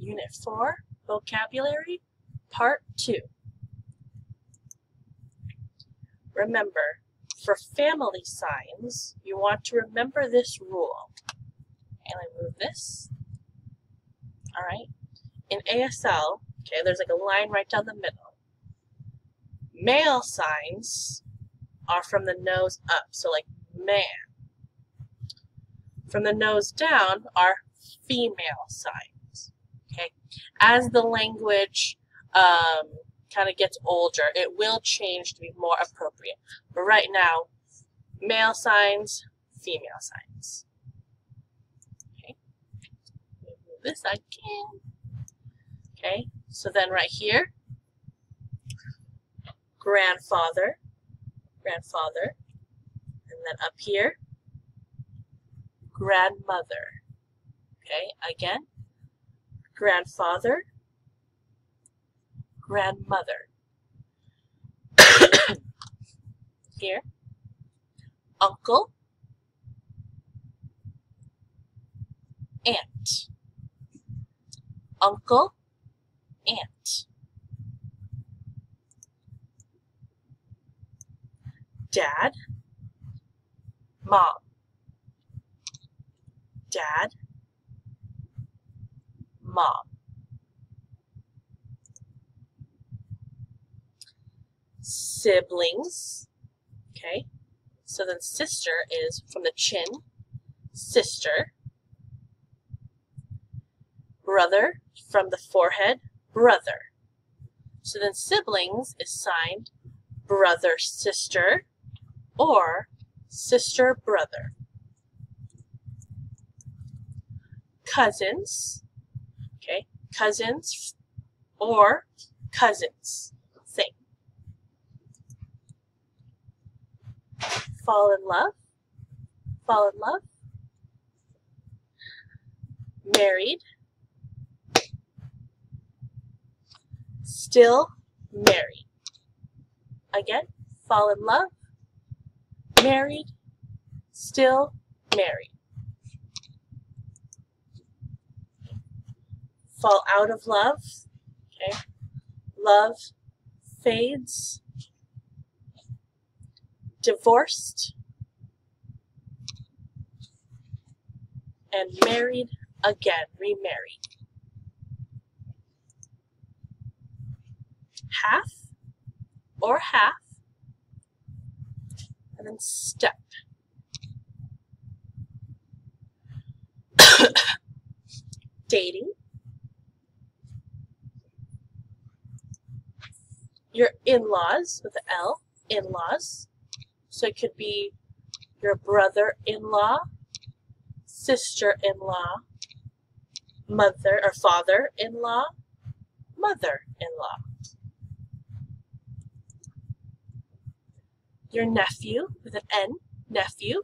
Unit 4, Vocabulary, Part 2. Remember, for family signs, you want to remember this rule. And I move this. All right. In ASL, okay, there's like a line right down the middle. Male signs are from the nose up, so like man. From the nose down are female signs. Okay. As the language kind of gets older, it will change to be more appropriate. But right now, male signs, female signs. Okay. Move this again. Okay. So then right here, grandfather, grandfather, and then up here, grandmother. Okay, again, grandfather, grandmother. Here, uncle, aunt. Uncle, aunt. Dad, mom. Dad, mom. Siblings, okay, so then sister is from the chin, sister. Brother, from the forehead, brother. So then siblings is signed brother, sister, or sister, brother. Cousins, okay, cousins or cousins, same. Fall in love, fall in love. Married, still married. Again, fall in love, married, still married. Fall out of love, okay, love fades. Divorced, and married again, remarried. Half or half, and then step. Dating. Your in-laws with an L, in-laws. So it could be your brother-in-law, sister-in-law, mother or father-in-law, mother-in-law. Your nephew with an N, nephew.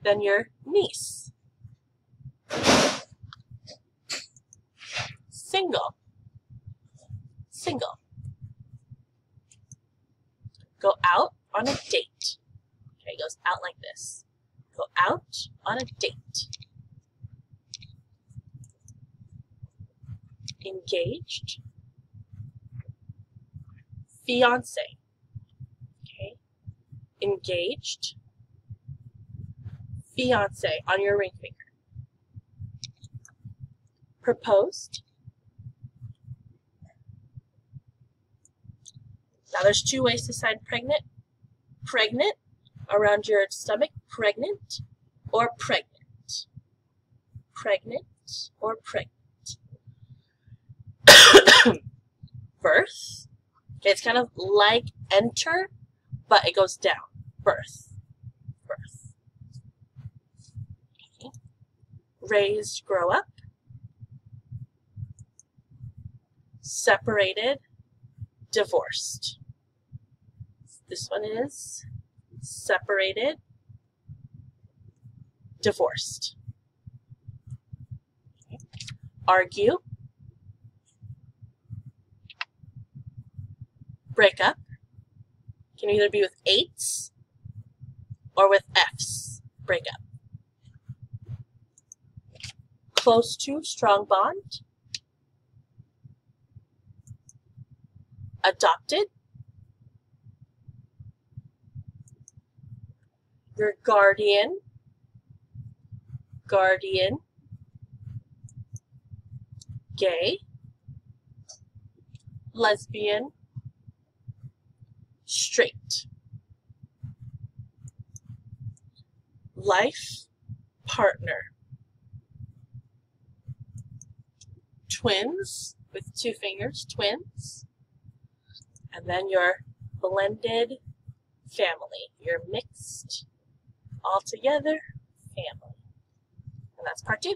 Then your niece. Single, single. Go out on a date. Okay, it goes out like this. Go out on a date. Engaged. Fiance. Okay. Engaged. Fiance on your ring finger. Proposed. Now there's two ways to sign pregnant. Pregnant, around your stomach, pregnant, or pregnant. Pregnant or pregnant. Birth. Okay, it's kind of like enter, but it goes down. Birth. Birth. Okay. Raised, grow up. Separated, divorced. This one is separated, divorced. Okay. Argue, break up. Can either be with 8s or with F's. Break up. close to, strong bond. Adopted. Your guardian. Guardian. Gay. Lesbian. Straight. Life partner. Twins, with 2 fingers, twins. And then your blended family, your mixed, all together family. And that's part 2.